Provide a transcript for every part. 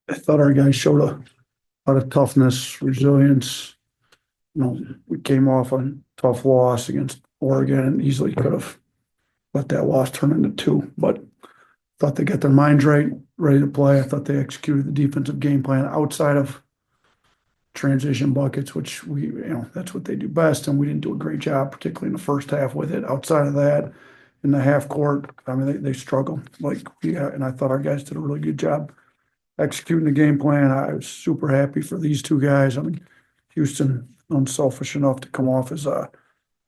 I thought our guys showed a lot of toughness, resilience. We came off a tough loss against Oregon and easily could have let that loss turn into two, but thought they got their minds right, ready to play. I thought they executed the defensive game plan outside of transition buckets, which that's what they do best. And we didn't do a great job, particularly in the first half with it. Outside of that, in the half court, I mean, they struggled. And I thought our guys did a really good job executing the game plan. I was super happy for these two guys. I mean, Houston, unselfish enough to come off as a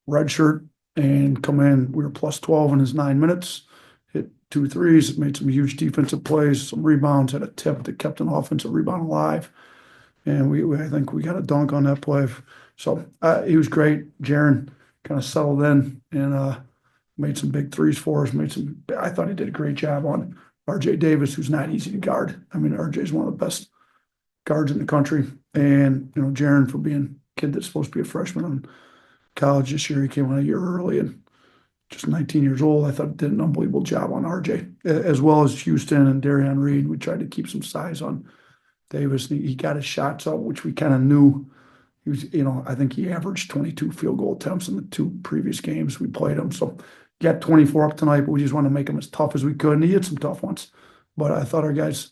red shirt and come in. We were plus 12 in his 9 minutes, hit 2 threes, made some huge defensive plays, some rebounds, had a tip that kept an offensive rebound alive. And I think we got a dunk on that play. So he was great. Jarin kind of settled in and made some big threes for us. I thought he did a great job on RJ Davis, who's not easy to guard. I mean, RJ is one of the best guards in the country. And, Jarin, for being a kid that's supposed to be a freshman in college this year, he came on a year early and just 19 years old. I thought did an unbelievable job on RJ, as well as Houston and Darian Reed. We tried to keep some size on Davis. He got his shots up, which we kind of knew. He was, I think he averaged 22 field goal attempts in the two previous games we played him. So he got 24 up tonight, but we just wanted to make him as tough as we could. And he had some tough ones. But I thought our guys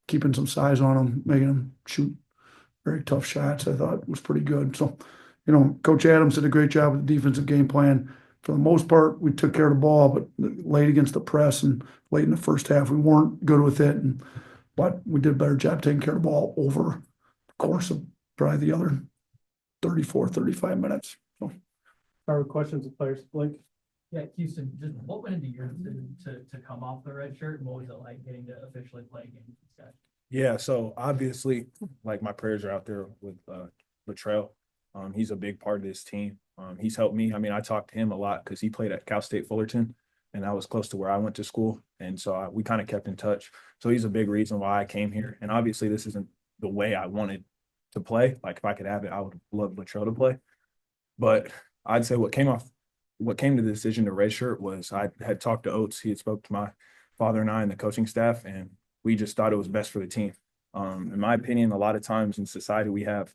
keeping some size on him, making him shoot very tough shots, I thought was pretty good. So, Coach Adams did a great job with the defensive game plan. For the most part, we took care of the ball, but late against the press and late in the first half, we weren't good with it. But we did a better job taking care of the ball over the course of probably the other 34, 35 minutes. So. Our questions of players, Blake? Yeah, Houston, just what went into your decision to come off the red shirt, and what was it like getting to officially play a game with these guys? Yeah, so obviously, like my prayers are out there with Latrell. He's a big part of this team. He's helped me. I mean, I talked to him a lot because he played at Cal State Fullerton, and that was close to where I went to school. And so we kind of kept in touch. So he's a big reason why I came here. And obviously, this isn't the way I wanted to play. Like if I could have it, I would love Latrell to play. But I'd say what came to the decision to redshirt was I had talked to Oats. He had spoke to my father and I and the coaching staff, and we just thought it was best for the team. In my opinion, a lot of times in society, we have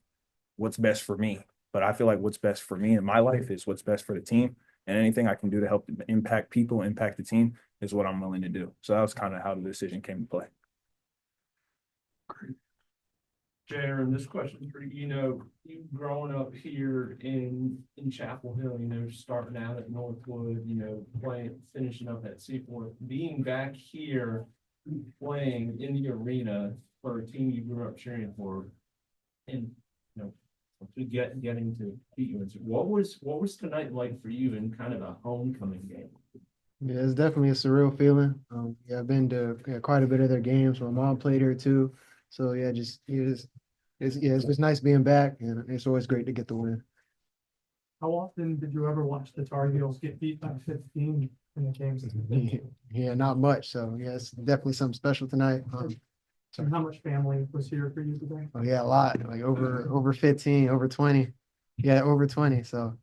what's best for me. But I feel like what's best for me in my life is what's best for the team. And anything I can do to help impact people, impact the team is what I'm willing to do. So that was kind of how the decision came to play. Great. Jarin, this question is for you. You growing up here in Chapel Hill, starting out at Northwood, playing, finishing up at Seaforth, being back here, playing in the arena for a team you grew up cheering for, and getting to beat you. What was tonight like for you in kind of a homecoming game? Yeah, it's definitely a surreal feeling. I've been to quite a bit of their games. My mom played here too, so it's just nice being back, and it's always great to get the win. How often did you ever watch the Tar Heels get beat by 15 in the games? Yeah, not much. So yeah, it's definitely something special tonight. And how much family was here for you today? Oh yeah, a lot. Like over 15, over 20. Yeah, over 20. So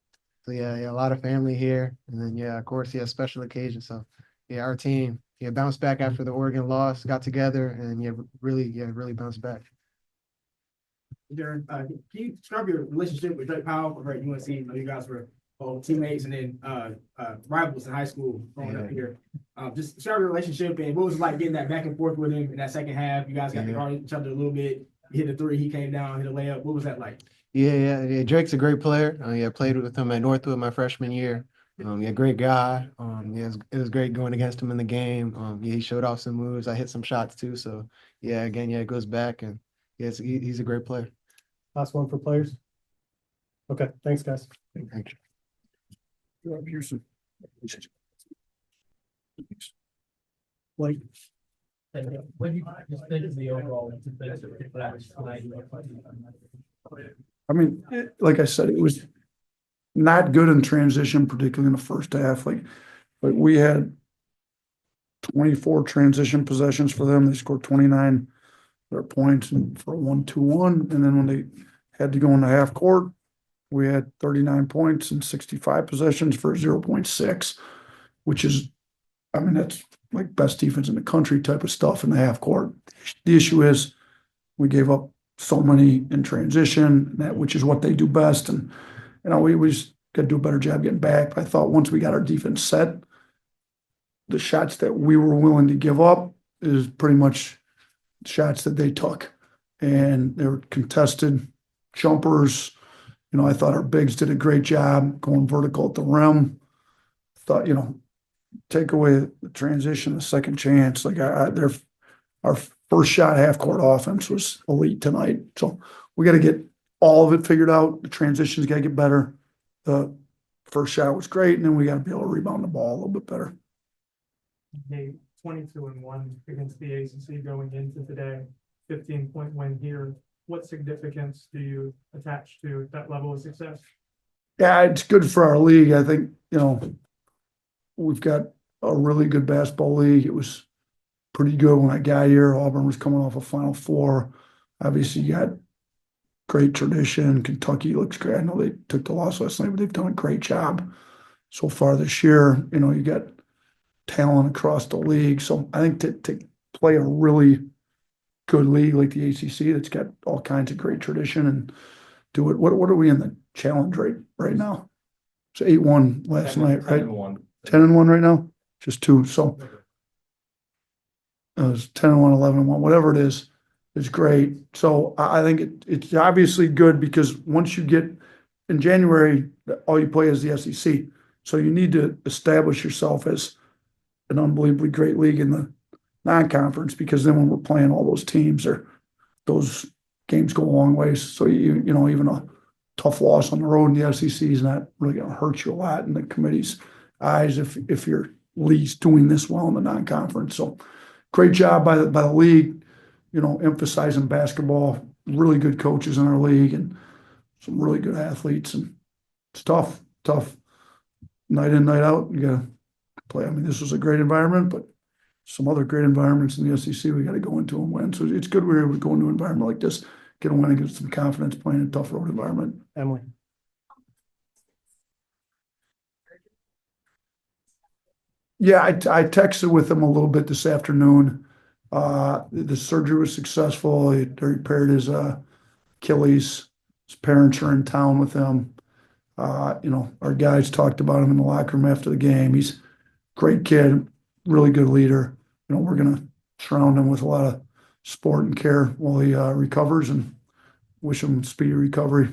yeah, a lot of family here, and then of course, special occasion. So yeah, our team bounced back after the Oregon loss, got together, and really bounced back. Jarin, can you describe your relationship with Drake Powell? Right, UNC, you guys were teammates and then rivals in high school growing up here. Just describe your relationship and what was it like getting that back and forth with him in that second half? You guys got to guard each other a little bit. You hit a three, he came down, hit a layup. What was that like? Yeah. Drake's a great player. I played with him at Northwood my freshman year. Great guy. It was great going against him in the game. He showed off some moves. I hit some shots too. So it goes back, and he's a great player. Last one for players. Okay, thanks, guys. Thank you. Houston. Blake. When you just think of the overall defensive performance tonight, I mean, like I said, it was not good in transition, particularly in the first half. Like we had 24 transition possessions for them. They scored 29 their points and for a 1-2-1. And then when they had to go in the half court, we had 39 points and 65 possessions for 0.6, which is, I mean, that's like best defense in the country type of stuff in the half court. The issue is We gave up so many in transition, which is what they do best. And, we just got to do a better job getting back. But I thought once we got our defense set, the shots that we were willing to give up is pretty much shots that they took. And they were contested jumpers. I thought our bigs did a great job going vertical at the rim. Thought, take away the transition, the second chance. Like our first shot half court offense was elite tonight. So we got to get all of it figured out. The transitions got to get better. The first shot was great, and then we got to be able to rebound the ball a little bit better. Hey, 22-1 against the ACC going into today, 15-point win here. What significance do you attach to that level of success? Yeah, it's good for our league. I think, we've got a really good basketball league. It was pretty good when I got here. Auburn was coming off a Final Four. Obviously, you got great tradition. Kentucky looks great. I know they took the loss last night, but they've done a great job so far this year. You got talent across the league. So I think to play a really good league like the ACC that's got all kinds of great tradition and do it. What are we in the challenge rate right now? It's 8-1 last night, right? 10-1 right now, just 2. So it was 10-1, 11-1, whatever it is great. So I think it's obviously good because once you get in January, all you play is the SEC. So you need to establish yourself as an unbelievably great league in the non-conference, because then when we're playing all those teams, those games go a long ways. So even a tough loss on the road in the SEC is not really going to hurt you a lot in the committee's eyes if your league's doing this well in the non-conference. So great job by the league, emphasizing basketball, really good coaches in our league and some really good athletes. And it's tough night in, night out. You got to play. I mean, this was a great environment, but some other great environments in the SEC, we got to go into and win. So it's good we're able to go into an environment like this, get a win and get some confidence playing in a tough road environment. Emily. Yeah, I texted with him a little bit this afternoon. The surgery was successful. He repaired his Achilles. His parents are in town with him. Our guys talked about him in the locker room after the game. He's a great kid, really good leader. We're going to surround him with a lot of support and care while he recovers, and wish him speedy recovery.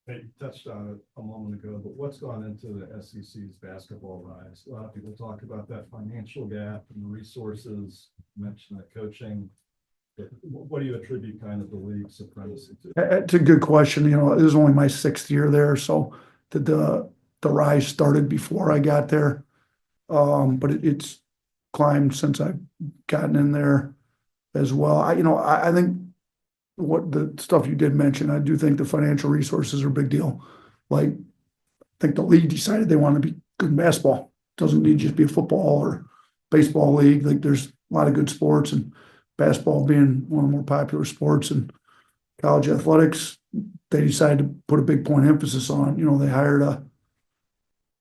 Hey, you touched on it a moment ago, but what's gone into the SEC's basketball rise? A lot of people talk about that financial gap and the resources, you mentioned that coaching. But what do you attribute kind of the league's supremacy to? It's a good question. This is only my 6th year there, so the rise started before I got there. But it's climbed since I've gotten in there as well. I think what the stuff you did mention, I do think the financial resources are a big deal. Like, I think the league decided they want to be good in basketball. It doesn't need to just be a football or baseball league. Like, there's a lot of good sports, and basketball being one of the more popular sports in college athletics, they decided to put a big point of emphasis on. They hired a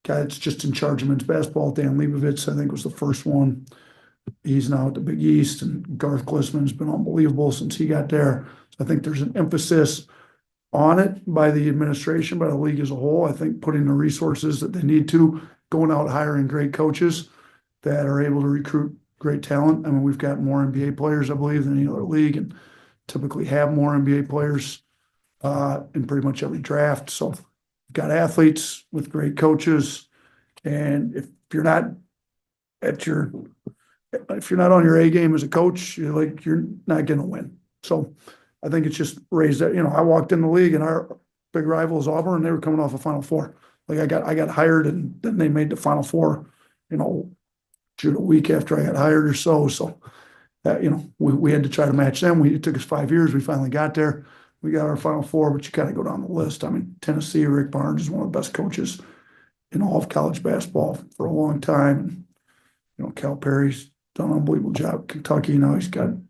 guy that's just in charge of men's basketball, Dan Leibovitz, I think was the first one. He's now at the Big East, and Garth Glissman's been unbelievable since he got there. So I think there's an emphasis on it by the administration, by the league as a whole. I think putting the resources that they need to, going out hiring great coaches that are able to recruit great talent. I mean, we've got more NBA players, I believe, than any other league, and typically have more NBA players in pretty much every draft. So we've got athletes with great coaches, and if you're not on your A game as a coach, you're not going to win. So I think it's just raised that. I walked in the league, and our big rival is Auburn, and they were coming off a Final Four. Like, I got hired, and then they made the Final Four, shoot, a week after I got hired or so. So that, we had to try to match them. It took us 5 years. We finally got there. We got our Final Four, but you kind of go down the list. I mean, Tennessee, Rick Barnes is one of the best coaches in all of college basketball for a long time. And, Cal Perry's done an unbelievable job. Kentucky, he's got an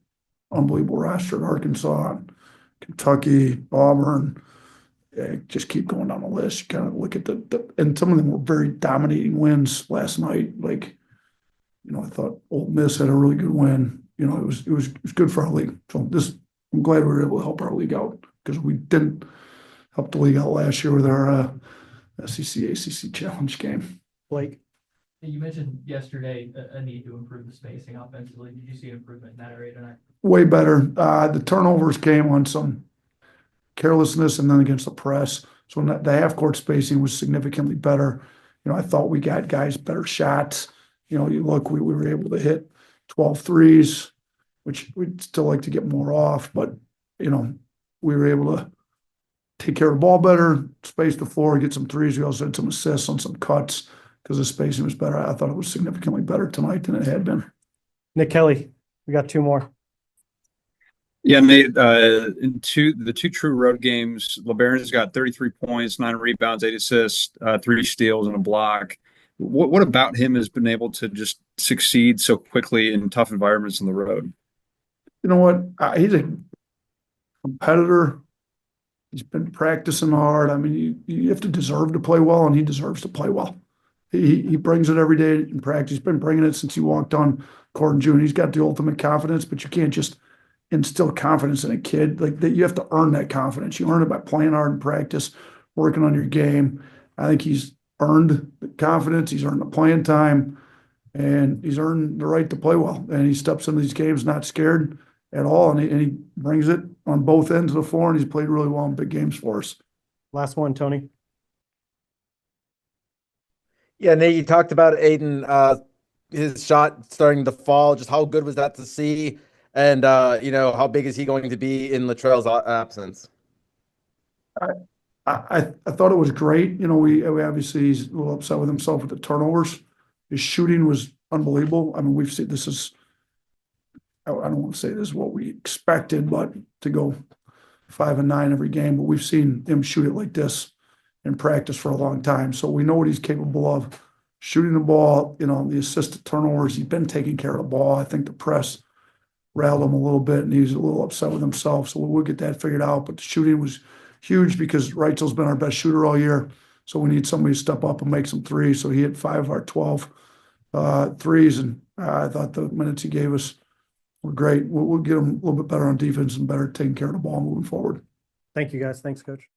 unbelievable roster at Arkansas, and Kentucky, Auburn. Just keep going down the list. You kind of look at and some of them were very dominating wins last night. Like, I thought Ole Miss had a really good win. It was good for our league. So this I'm glad we were able to help our league out because we didn't help the league out last year with our SEC ACC challenge game. Blake, You mentioned yesterday a need to improve the spacing offensively. Did you see improvement in that area tonight? Way better. The turnovers came on some carelessness and then against the press. So the half court spacing was significantly better. You know, I thought we got guys better shots. You know, you look, we were able to hit 12 threes, which we'd still like to get more off, but you know, we were able to take care of the ball better, space the floor, get some threes. We also had some assists on some cuts because the spacing was better. I thought it was significantly better tonight than it had been. Nick Kelly, we got two more. Yeah, Nate, in the two true road games, LeBaron's got 33 points, 9 rebounds, 8 assists, 3 steals, and a block. What about him has been able to just succeed so quickly in tough environments on the road? You know what? He's a competitor. He's been practicing hard. I mean, you have to deserve to play well, and he deserves to play well. He brings it every day in practice. He's been bringing it since he walked on court in June. He's got the ultimate confidence, but you can't just instill confidence in a kid like that. You have to earn that confidence. You earn it by playing hard in practice, working on your game. I think he's earned the confidence. He's earned the playing time, and he's earned the right to play well. And he steps into these games not scared at all, and he brings it on both ends of the floor, and he's played really well in big games for us. Last one, Tony. Yeah, Nate, you talked about Aiden, his shot starting to fall. Just how good was that to see? And, how big is he going to be in Latrell's absence? I thought it was great. You know, we obviously he's a little upset with himself with the turnovers. His shooting was unbelievable. I mean, we've seen this is, I don't want to say this is what we expected, but to go 5 and 9 every game, but we've seen him shoot it like this in practice for a long time. So we know what he's capable of. Shooting the ball, the assisted turnovers, he's been taking care of the ball. I think the press rattled him a little bit, and he's a little upset with himself. So we'll get that figured out. But the shooting was huge because Reitzel's been our best shooter all year. So we need somebody to step up and make some threes. So he hit 5 of our 12 threes, and I thought the minutes he gave us were great. We'll get him a little bit better on defense and better taking care of the ball moving forward. Thank you, guys. Thanks, Coach.